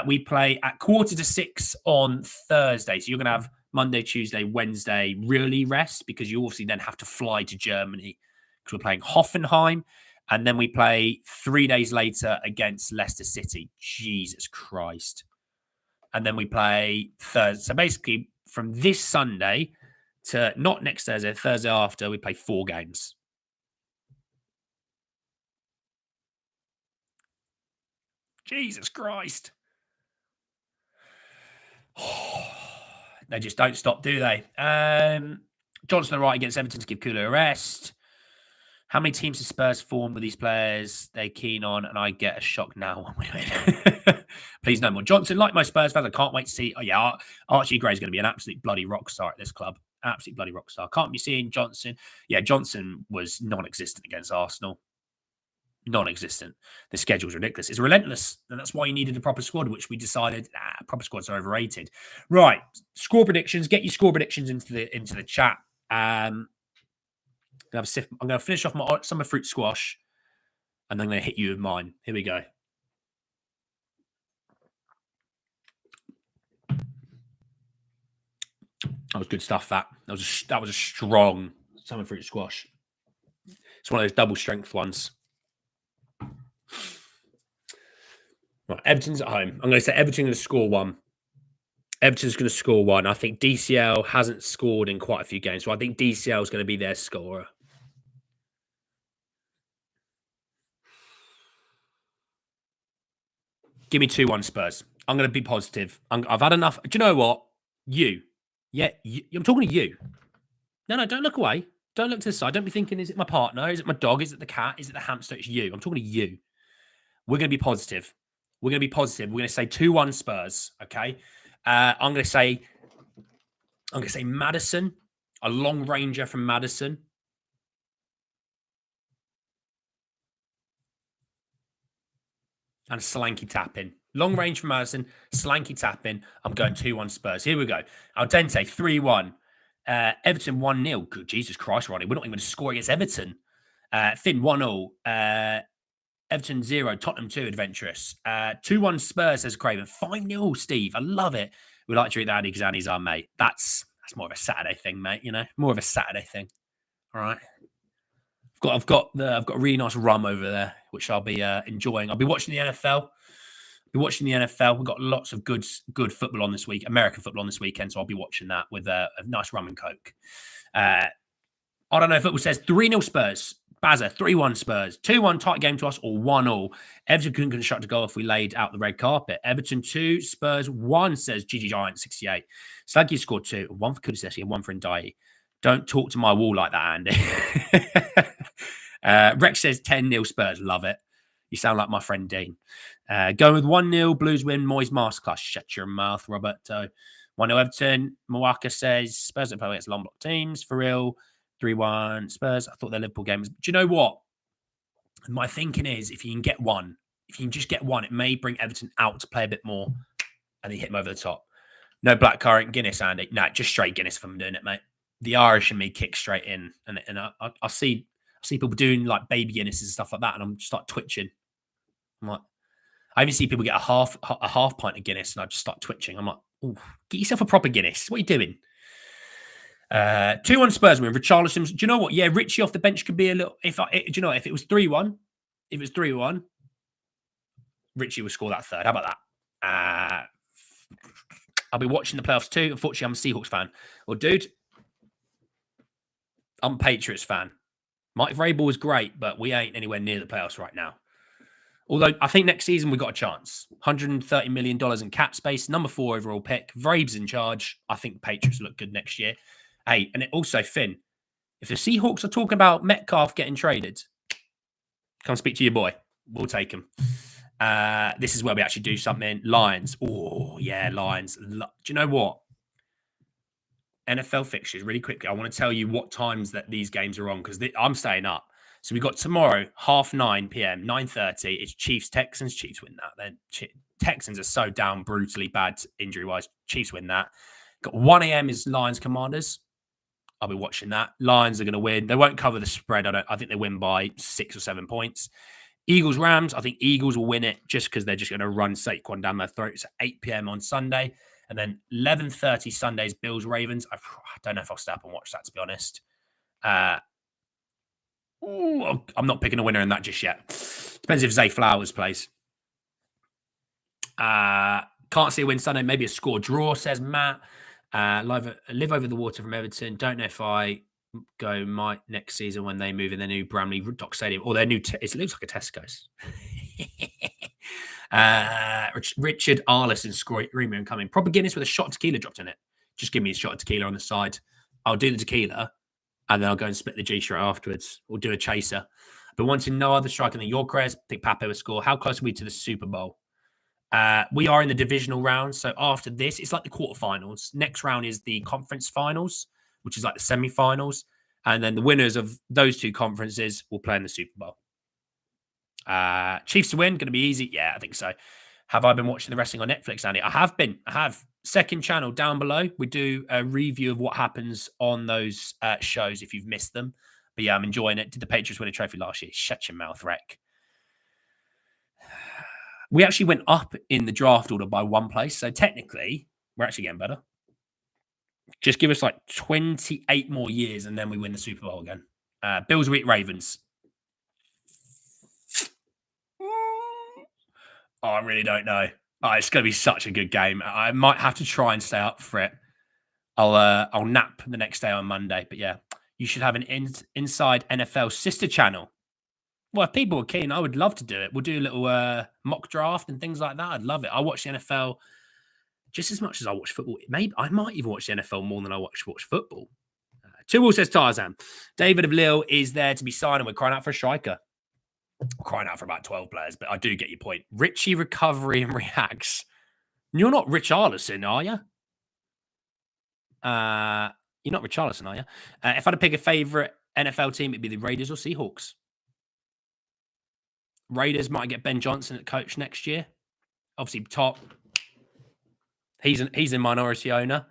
We play at 5:45 on Thursday. So you're going to have Monday, Tuesday, Wednesday really rest because you obviously then have to fly to Germany because we're playing Hoffenheim. And then we play 3 days later against Leicester City. Jesus Christ. And then we play Thursday. So basically from this Sunday to not next Thursday, Thursday after, we play 4 games. Jesus Christ. They just don't stop, do they? Johnson on the right against Everton to give Kulu a rest. How many teams have Spurs formed with these players they're keen on? And I get a shock now. Please no more. Johnson, like my Spurs fans, I can't wait to see. Oh, yeah, Archie Gray is going to be an absolute bloody rock star at this club. Absolute bloody rock star. Can't be seeing Johnson. Yeah, Johnson was non-existent against Arsenal. Non-existent. The schedule's ridiculous. It's relentless. And that's why you needed a proper squad, which we decided proper squads are overrated. Right. Score predictions. Get your score predictions into the chat. I'm going to finish off my summer fruit squash and then I'm going to hit you with mine. Here we go. That was good stuff, that was a strong summer fruit squash. It's one of those double strength ones. Right, Everton's at home. I'm going to say Everton's going to score 1. Everton's going to score 1. I think DCL hasn't scored in quite a few games, so I think DCL is going to be their scorer. Give me 2-1 Spurs. I'm going to be positive. I've had enough. Do you know what? You. Yeah, I'm talking to you. No, don't look away. Don't look to the side. Don't be thinking, is it my partner? Is it my dog? Is it the cat? Is it the hamster? It's you. I'm talking to you. We're going to be positive. We're going to be positive. We're going to say 2-1 Spurs. Okay. I'm going to say Maddison, a long ranger from Maddison. And slanky tapping. Long range from Maddison, slanky tapping. I'm going 2-1 Spurs. Here we go. Al Dente, 3-1. Everton 1-0. Good Jesus Christ, Ronnie. We're not even going to score against Everton. Finn 1-0. Everton 0. Tottenham 2. Adventurous. 2-1 Spurs, says Craven. 5-0, Steve. I love it. We like to eat that because Annie's our mate. That's more of a Saturday thing, mate. You know, more of a Saturday thing. All right. I've got a really nice rum over there, which I'll be enjoying. I'll be watching the NFL. We've got lots of good football on this week, American football on this weekend, so I'll be watching that with a nice rum and coke. I don't know if football says 3-0 Spurs. Bazza, 3-1 Spurs. 2-1 tight game to us or 1-1. Everton couldn't construct a goal if we laid out the red carpet. Everton 2, Spurs 1, says GG Giant 68. Slaggy scored 2. 1 for Kudisesi and 1 for Ndiaye. Don't talk to my wall like that, Andy. Rex says 10-0 Spurs. Love it. You sound like my friend Dean. Going with 1-0, Blues win, Moyes masterclass. Shut your mouth, Roberto. 1-0 Everton. Mwaka says Spurs don't play against long block teams. For real. 3-1 Spurs. I thought their Liverpool game was... Do you know what? My thinking is if you can get one, if you can just get one, it may bring Everton out to play a bit more and then hit them over the top. No blackcurrant Guinness, Andy. No, just straight Guinness if I'm doing it, mate. The Irish and me kick straight in. And I see people doing like baby Guinnesses and stuff like that, and I'm just like twitching. I'm like, I even see people get a half pint of Guinness, and I just start twitching. I'm like, ooh, get yourself a proper Guinness. What are you doing? 2-1 Spurs win. Richarlison. Do you know what? Yeah, Richie off the bench could be a little. Do you know what? If it was 3-1, Richie would score that third. How about that? I'll be watching the playoffs too. Unfortunately, I'm a Seahawks fan. Well, dude, I'm a Patriots fan. Mike Vrabel was great, but we ain't anywhere near the playoffs right now. Although I think next season we've got a chance. $130 million in cap space, number 4 overall pick. Vrabel's in charge. I think the Patriots look good next year. Hey, and also, Finn, if the Seahawks are talking about Metcalf getting traded, come speak to your boy. We'll take him. This is where we actually do something. Lions. Oh, yeah, Lions. Do you know what? NFL fixtures, really quickly. I want to tell you what times that these games are on because I'm staying up. So we've got tomorrow, 9:30 p.m., 9:30. It's Chiefs-Texans. Chiefs win that. Then Texans are so down brutally bad injury-wise. Chiefs win that. Got 1 a.m. is Lions-Commanders. I'll be watching that. Lions are going to win. They won't cover the spread. I think they win by 6 or 7 points. Eagles-Rams. I think Eagles will win it just because they're just going to run Saquon down their throats at 8 p.m. on Sunday. And then 11:30 Sundays, Bills-Ravens. I don't know if I'll stay up and watch that, to be honest. I'm not picking a winner in that just yet. Depends if Zay Flowers plays. Can't see a win Sunday. Maybe a score draw, says Matt. Live over the water from Everton. Don't know if I go next season when they move in their new Bramley Dock Stadium or their new... it looks like a Tesco's. Richard Arliss screaming and coming. Proper Guinness with a shot of tequila dropped in it. Just give me a shot of tequila on the side. I'll do the tequila and then I'll go and split the G straight afterwards. We'll do a chaser. But wanting no other striker than Gyokeres, pick Pape would score. How close are we to the Super Bowl? We are in the divisional round. So after this, it's like the quarterfinals. Next round is the conference finals, which is like the semi-finals. And then the winners of those two conferences will play in the Super Bowl. Chiefs to win, going to be easy. Yeah, I think so. Have I been watching the wrestling on Netflix, Andy? I have been. I have. Second channel down below. We do a review of what happens on those shows if you've missed them. But yeah, I'm enjoying it. Did the Patriots win a trophy last year? Shut your mouth, Rec. We actually went up in the draft order by 1 place. So technically, we're actually getting better. Just give us like 28 more years and then we win the Super Bowl again. Bills beat Ravens. Oh, I really don't know. Oh, it's going to be such a good game. I might have to try and stay up for it. I'll nap the next day on Monday. But yeah, you should have an Inside NFL sister channel. Well, if people are keen, I would love to do it. We'll do a little mock draft and things like that. I'd love it. I watch the NFL just as much as I watch football. Maybe I might even watch the NFL more than I watch football. Two says Tarzan. David of Lille is there to be signed, and we're crying out for a striker. We're crying out for about 12 players, but I do get your point. Richie recovery and reacts. You're not Richarlison, are you? You're not Richarlison, are you? If I had to pick a favourite NFL team, it'd be the Raiders or Seahawks. Raiders might get Ben Johnson at coach next year. Obviously, top. He's a minority owner.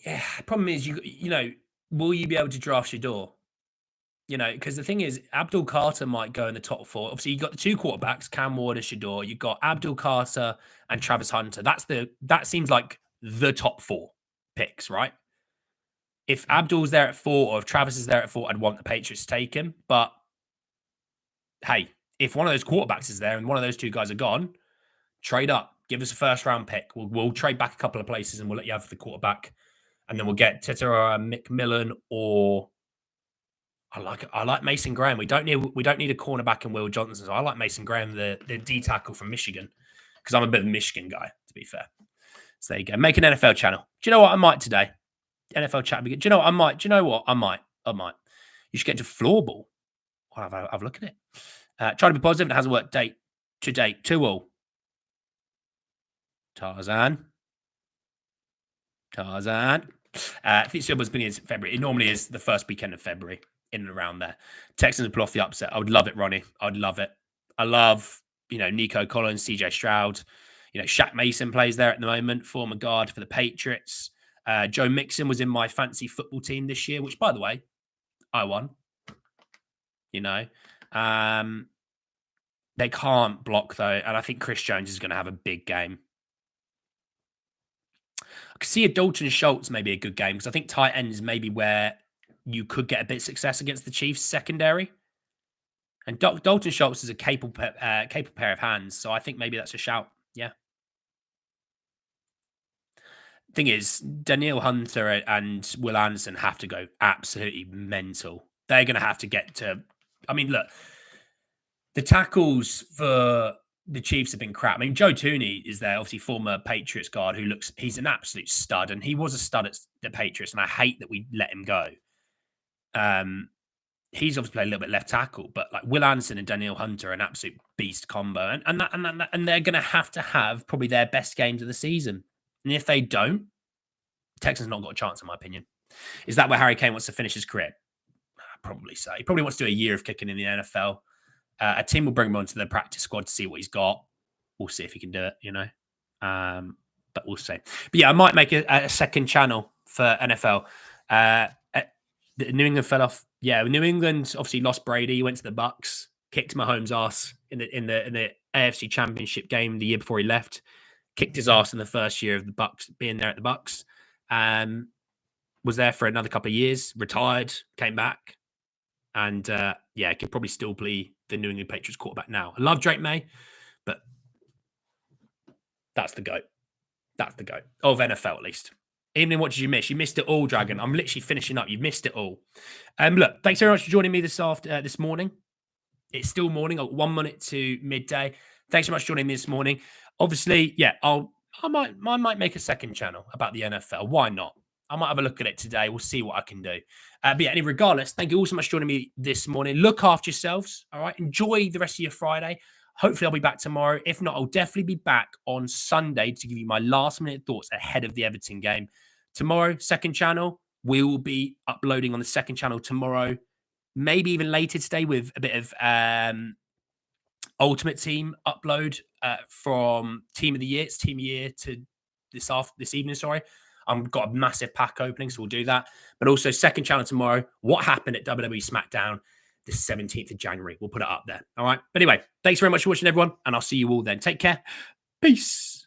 Yeah, problem is you know, will you be able to draft Shador? You know, because the thing is, Abdul Carter might go in the top 4. Obviously, you got the 2 quarterbacks, Cam Ward and Shador. You've got Abdul Carter and Travis Hunter. That seems like the top 4 picks, right? If Abdul's there at 4 or if Travis is there at 4, I'd want the Patriots to take him. But hey, if one of those quarterbacks is there and one of those 2 guys are gone, trade up. Give us a first round pick. We'll trade back a couple of places and we'll let you have the quarterback. And then we'll get Tetera McMillan or I like Mason Graham. We don't need a cornerback in Will Johnson. So I like Mason Graham, the D tackle from Michigan, because I'm a bit of a Michigan guy, to be fair. So there you go. Make an NFL channel. Do you know what I might today? NFL chat. Do you know what I might? Do you know what I might? You should get to floorball. I'll have a look at it. Try to be positive. It hasn't worked to date. 2-2. Tarzan. I think Silver's been in February. It normally is the first weekend of February, in and around there. Texans pull off the upset. I would love it, Ronnie. I'd love it. I love, Nico Collins, CJ Stroud. Shaq Mason plays there at the moment, former guard for the Patriots. Joe Mixon was in my fantasy football team this year, which, by the way, I won. They can't block, though, and I think Chris Jones is going to have a big game. I could see a Dalton Schultz maybe a good game, because I think tight end is maybe where you could get a bit of success against the Chiefs secondary. And Dalton Schultz is a capable pair of hands, so I think maybe that's a shout. Yeah. Thing is, Danielle Hunter and Will Anderson have to go absolutely mental. They're going to have to get to... I mean, look, the tackles for the Chiefs have been crap. I mean, Joe Tooney is there, obviously former Patriots guard he's an absolute stud, and he was a stud at the Patriots, and I hate that we let him go. He's obviously played a little bit left tackle, but like Will Anderson and Danielle Hunter are an absolute beast combo, and they're going to have probably their best games of the season. And if they don't, Texans not got a chance, in my opinion. Is that where Harry Kane wants to finish his career? I'd probably say. He probably wants to do a year of kicking in the NFL. A team will bring him onto the practice squad to see what he's got. We'll see if he can do it, but we'll see. But yeah, I might make a second channel for NFL. New England fell off. Yeah, New England obviously lost Brady. He went to the Bucks, kicked Mahomes' ass in the AFC Championship game the year before he left. Kicked his ass in the first year of the Bucks being there at the Bucks. Was there for another couple of years. Retired, came back, and could probably still be the New England Patriots quarterback now. I love Drake May, but that's the GOAT. That's the GOAT of NFL, at least. Evening, what did you miss? You missed it all, Dragon. I'm literally finishing up. You missed it all. Look, thanks very much for joining me this morning. It's still morning. 1 minute to midday. Thanks so much for joining me this morning. Obviously, yeah, I might make a second channel about the NFL. Why not? I might have a look at it today. We'll see what I can do. But yeah, regardless, thank you all so much for joining me this morning. Look after yourselves. All right. Enjoy the rest of your Friday. Hopefully, I'll be back tomorrow. If not, I'll definitely be back on Sunday to give you my last-minute thoughts ahead of the Everton game. Tomorrow, second channel. We will be uploading on the second channel tomorrow. Maybe even later today with a bit of Ultimate Team upload from Team of the Year. It's Team of the Year to this evening, sorry. I've got a massive pack opening, so we'll do that. But also, second channel tomorrow. What happened at WWE SmackDown the 17th of January? We'll put it up there. All right. But anyway, thanks very much for watching, everyone. And I'll see you all then. Take care. Peace.